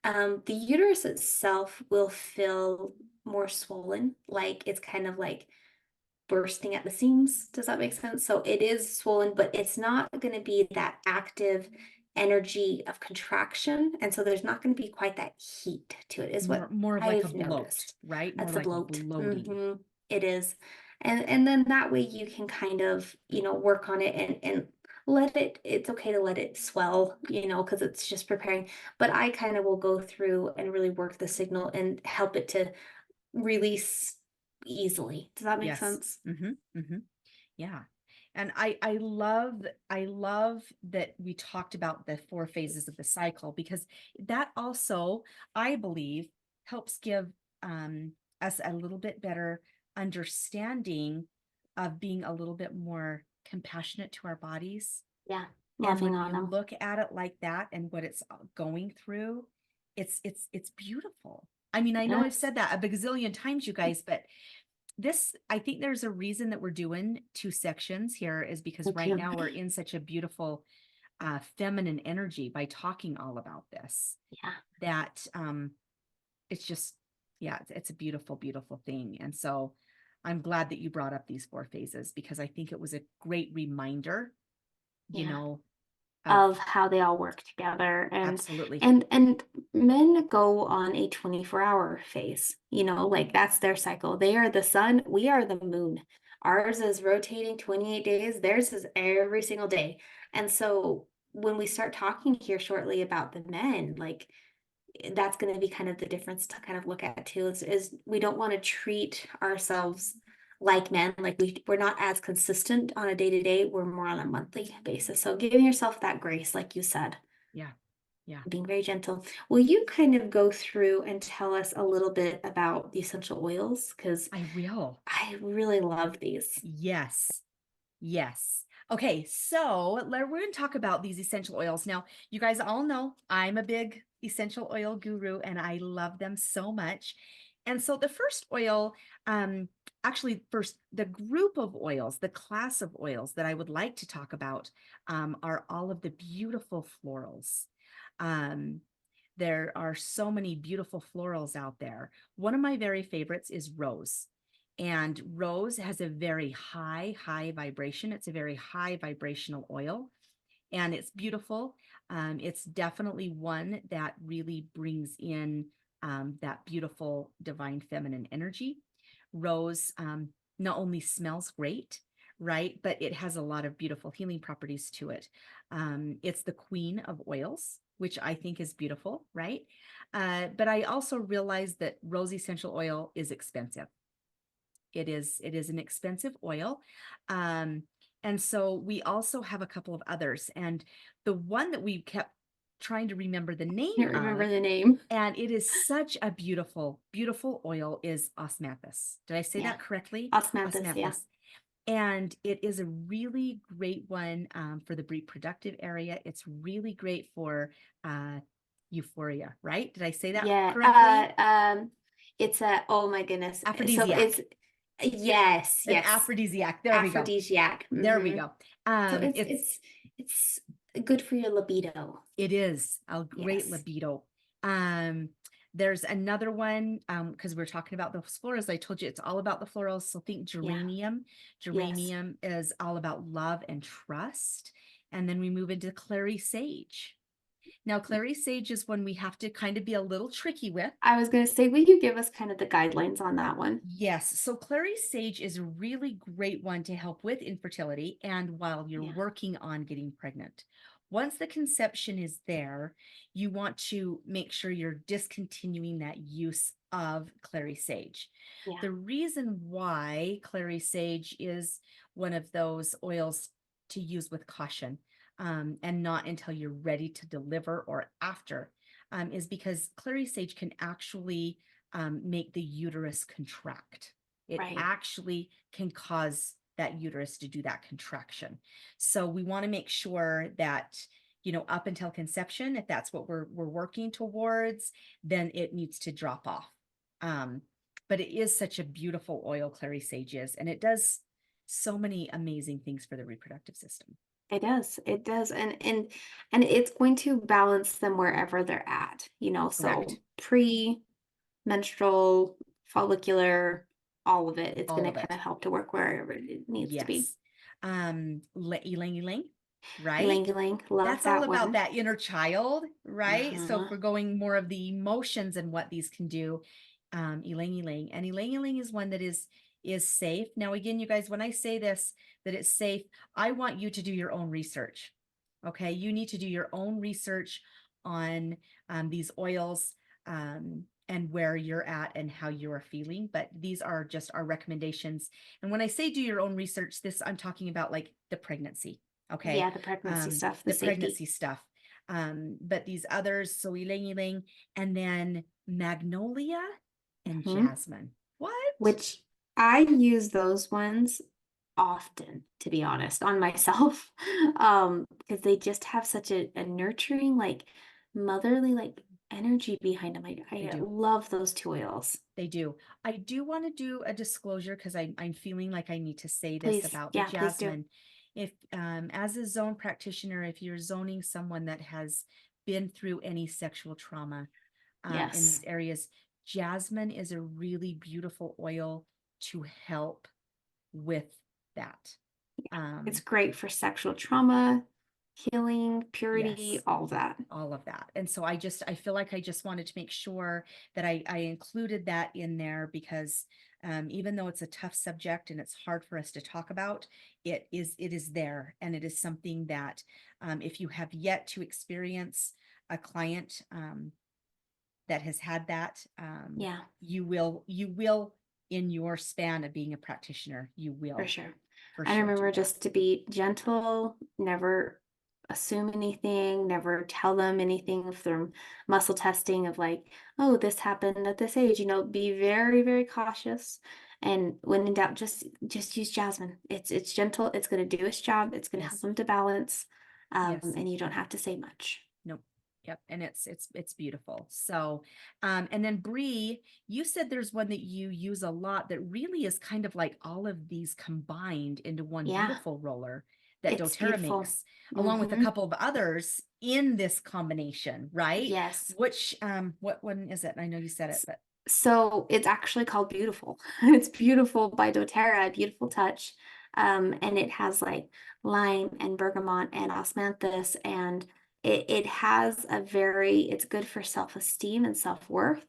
The uterus itself will feel more swollen, like it's kind of like bursting at the seams. Does that make sense? So it is swollen, but it's not going to be that active energy of contraction. And so there's not going to be quite that heat to it, is what more of I've like a bloat, noticed. right? That's More a like bloat. bloating. It is. And then that way you can kind of, work on it and let it's okay to let it swell, because it's just preparing. But I kind of will go through and really work the signal and help it to release easily. Does that make sense? Yeah. And I love that we talked about the 4 phases of the cycle, because that also, I believe, helps give us a little bit better understanding of being a little bit more compassionate to our bodies. Yeah. And Loving when on you them. look at it like that and what it's going through, it's beautiful. I mean, I know I've said that a gazillion times, you guys, but I think there's a reason that we're doing 2 sections here, is because right now we're in such a beautiful feminine energy by talking all about this. Yeah. That it's just, it's a beautiful, beautiful thing. And so I'm glad that you brought up these 4 phases, because I think it was a great reminder, of how they all work together. And absolutely. And men go on a 24-hour phase, like that's their cycle. They are the sun, we are the moon. Ours is rotating 28 days, theirs is every single day. And so when we start talking here shortly about the men, like that's going to be kind of the difference to kind of look at too, is we don't want to treat ourselves like men, like we're not as consistent on a day-to-day, we're more on a monthly basis. So giving yourself that grace, like you said. Yeah. Being very gentle. Will you kind of go through and tell us a little bit about the essential oils? Because I really love these. Yes. Okay, so we're going to talk about these essential oils. Now, you guys all know I'm a big essential oil guru and I love them so much. And so the first oil, first, the group of oils, the class of oils that I would like to talk about are all of the beautiful florals. There are so many beautiful florals out there. One of my very favorites is rose. And rose has a very high vibration. It's a very high vibrational oil, and it's beautiful. It's definitely one that really brings in that beautiful divine feminine energy. Rose not only smells great, right, but it has a lot of beautiful healing properties to it. It's the queen of oils, which I think is beautiful, right? But I also realized that rose essential oil is expensive. It is an expensive oil. And so we also have a couple of others. And the one that we kept trying to remember the name Can't remember of, the name. and it is such a beautiful, beautiful oil, is osmanthus. Did I say Yeah. that correctly? Osmanthus, yeah. And it is a really great one for the reproductive area. It's really great for euphoria, right? Did I say that Yeah. correctly? It's a, oh my goodness. So Aphrodisiac. it's, yes, An yes. aphrodisiac. There we go. Aphrodisiac. There we Hmm. go. So it's good for your libido. It is a great Yes. libido. Um, there's another one, because we're talking about those florals. I told you it's all about the florals. So think Yeah. geranium. Yes. Geranium is all about love and trust. And then we move into clary sage. Now, clary sage is one we have to kind of be a little tricky with. I was going to say, will you give us kind of the guidelines on that one? Yes. So clary sage is a really great one to help with infertility and while you're Yeah. working on getting pregnant. Once the conception is there, you want to make sure you're discontinuing that use of clary sage. Yeah. The reason why clary sage is one of those oils to use with caution, and not until you're ready to deliver or after, is because clary sage can actually make the uterus contract. It Right. actually can cause that uterus to do that contraction. So we want to make sure that, up until conception, if that's what we're working towards, then it needs to drop off. But it is such a beautiful oil, clary sage is, and it does so many amazing things for the reproductive system. It does. It does. And it's going to balance them wherever they're at, so Correct. pre-menstrual, follicular, all of it. It's All going of to kind it. of help to work wherever it needs to be. Yes. Ylang ylang, right? Ylang ylang, love That's all that about one. that inner child, right? So if Uh-huh. we're going more of the emotions and what these can do, ylang ylang. And ylang ylang is one that is safe. Now, again, you guys, when I say this, that it's safe, I want you to do your own research. Okay, you need to do your own research on these oils, and where you're at and how you are feeling. But these are just our recommendations. And when I say do your own research, I'm talking about like the pregnancy. Okay. Yeah, the pregnancy stuff, the The safety. pregnancy stuff. But these others, so ylang ylang, and then magnolia and jasmine. What? Which I use those ones often, to be honest, on myself. Because they just have such a nurturing, like motherly, like energy behind them. I do. love those two oils. They do. I do want to do a disclosure because I'm feeling like I need to say this Please, about the yeah, please do. jasmine. If as a zone practitioner, if you're zoning someone that has been through any sexual trauma in Yes. these areas, jasmine is a really beautiful oil to help with that. It's great for sexual trauma, healing, purity, Yes. all that. All of that. And so I feel like I just wanted to make sure that I included that in there because even though it's a tough subject and it's hard for us to talk about, it is there. And it is something that if you have yet to experience a client that has had that, Yeah, you will in your span of being a practitioner, you will. for sure. For I sure remember do that. just to be gentle, never assume anything, never tell them anything if they're muscle testing of like, oh, this happened at this age, be very, very cautious. And when in doubt, just use jasmine. It's gentle, it's gonna do its job, it's gonna help Yes. them to balance. Yes. And you don't have to say much. Nope. Yep. And it's beautiful. So, and then Bree, you said there's one that you use a lot that really is kind of like all of these combined into one Yeah, beautiful roller that it's doTERRA beautiful. makes, along with a couple of others in this combination, right? Yes. Which, what one is it? I know you said it, but So it's actually called Beautiful. It's Beautiful by doTERRA, Beautiful Touch. And it has like lime and bergamot and osmanthus and it has a very, it's good for self-esteem and self-worth,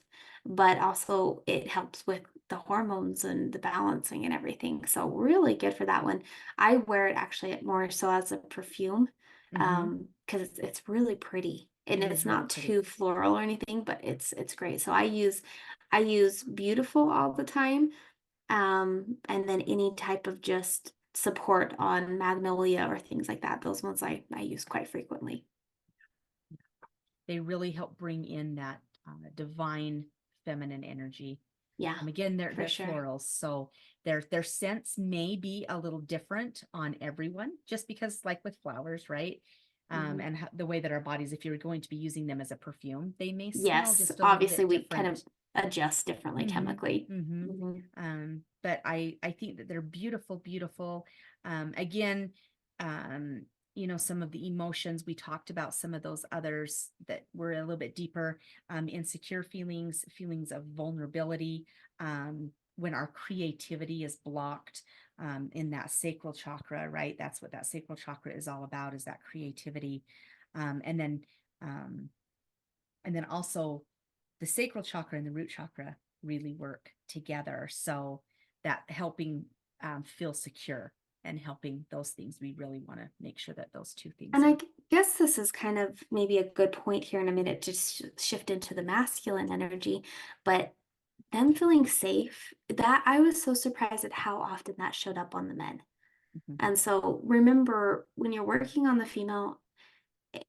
but also it helps with the hormones and the balancing and everything. So really good for that one. I wear it actually more so as a perfume, Mm-hmm. because it's really pretty and It is it's really not pretty. too floral or anything, but it's great. So I use Beautiful all the time. And then any type of just support on Magnolia or things like that. Those ones I use quite frequently. They really help bring in that divine feminine energy. Yeah, Again, for they're sure. florals, so their scents may be a little different on everyone, just because, like with flowers, right? Mhm. And the way that our bodies, if you're going to be using them as a perfume, they may smell Yes, just a little obviously bit we kind of different. adjust differently Mm-hmm. chemically. Mm-hmm. Hmm. But I think that they're beautiful, beautiful. Again, um, some of the emotions we talked about, some of those others that were a little bit deeper, insecure feelings, feelings of vulnerability, when our creativity is blocked, in that sacral chakra, right? That's what that sacral chakra is all about, is that creativity. Um, and then, um, and then also the sacral chakra and the root chakra really work together. So that helping feel secure and helping those things, we really want to make sure that those two things And are. guess this is kind of maybe a good point here in a minute to shift into the masculine energy, but them feeling safe, that I was so surprised at how often that showed up on the men. Mhm. And so remember when you're working on the female,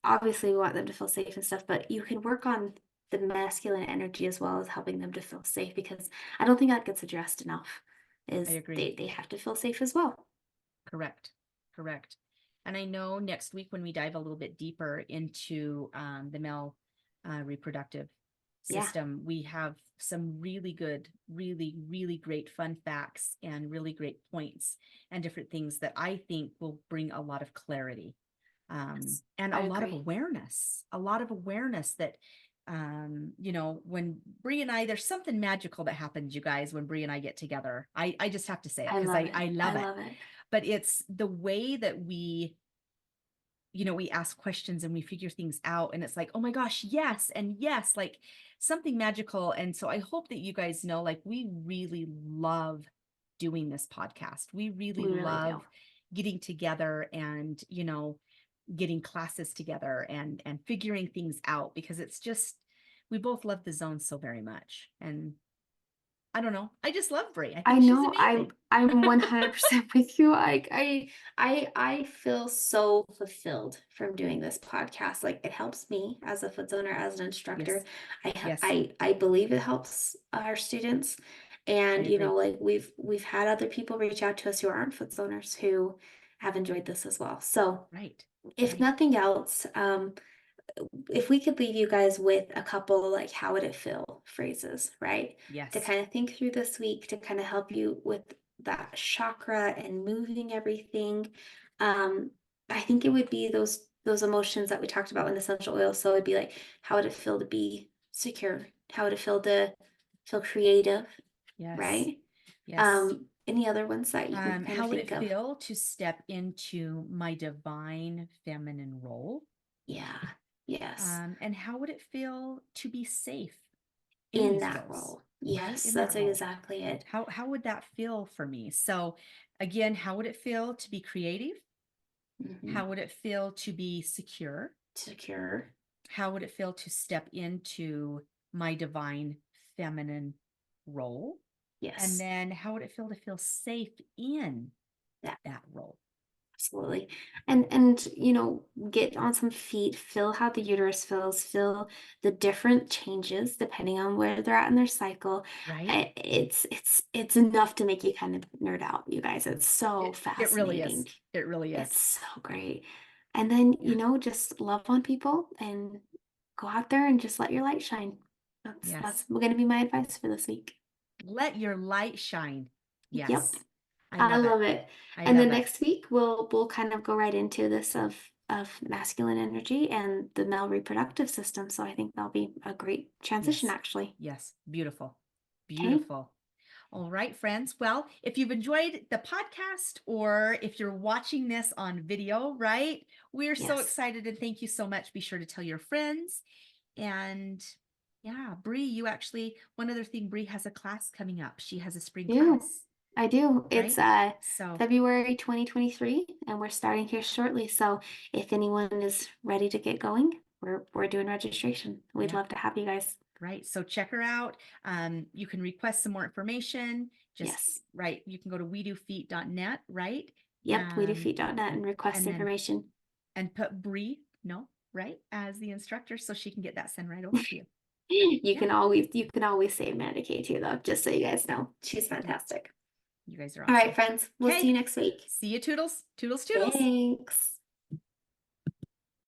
obviously we want them to feel safe and stuff, but you can work on the masculine energy as well as helping them to feel safe, because I don't think that gets addressed enough, I is agree. they have to feel safe as well. Correct. Correct. And I know next week when we dive a little bit deeper into the male reproductive Yeah. system, we have some really good, really, really great fun facts and really great points and different things that I think will bring a lot of clarity, Yes, and I a agree. lot of awareness that, when Bree and I, there's something magical that happens, you guys, when Bree and I get together. I just have to say it I because love it. I I love it. love it. But it's the way that we ask questions and we figure things out, and it's like, oh my gosh, yes and yes, like something magical. And so I hope that you guys know, like, we really love doing this podcast. We really We really do. love getting together and getting classes together and figuring things out, because it's just, we both love the zone so very much. And I don't know, I just love Brie. I I think she's know amazing. I'm 100% with you. I feel so fulfilled from doing this podcast. Like it helps me as a foot zoner, as an instructor. Yes. Yes. I believe it helps our students. I And agree. like we've had other people reach out to us who aren't foot zoners who have enjoyed this as well. So Right. if Right. nothing else, if we could leave you guys with a couple like how would it feel phrases, right? To Yes. kind of think through this week to kind of help you with that chakra and moving everything. Um, I think it would be those emotions that we talked about in essential oil. So it'd be like, how would it feel to be secure? How would it feel to feel creative, Yes. right? Yes. Any other ones that you can kind of How would think it of? feel to step into my divine feminine role? Yeah. Yes. And how would it feel to be safe in In these that roles, role. right? Yes, In that's that role. exactly it. How would that feel for me? So again, how would it feel to be creative? Hmm. How would it feel to be secure? Secure. How would it feel to step into my divine feminine role? And Yes. then how would it feel safe in Yeah, that role? absolutely. And get on some feet, feel how the uterus feels, feel the different changes depending on where they're at in their cycle. Right? It's enough to make you kind of nerd out, you guys. It's so It really is. fascinating. It really It's is. so great. And then, Yeah. just love on people and go out there and just let your light shine. That's Yes. going to be my advice for this week. Let your light shine. Yep. Yes. I I love it. love it. I And then love it. next week we'll kind of go right into this of masculine energy and the male reproductive system. So I think that'll be a great transition Yes. actually. Yes. Beautiful. Okay. Beautiful. All right, friends. Well, if you've enjoyed the podcast or if you're watching this on video, right? We're so Yes. excited and thank you so much. Be sure to tell your friends. And yeah, Bree, you actually, one other thing, Bree has a class coming up. She has a spring class. I do. It's Right? So February 2023 and we're starting here shortly. So if anyone is ready to get going, we're doing registration. We'd yeah, love to have you guys. right. So check her out. You can request some more information. Just Yes. right. You can go to wedofeet.net, right? Yep, wedofeet.net and request and then information. and put Bree, no, right, as the instructor so she can get that sent right over to you. You Yeah. can always say Amanda K too, though, just so you guys know. She's fantastic. You guys are All awesome. right, friends. We'll see you next week. See you, Toodles. Toodles, toodles. Thanks.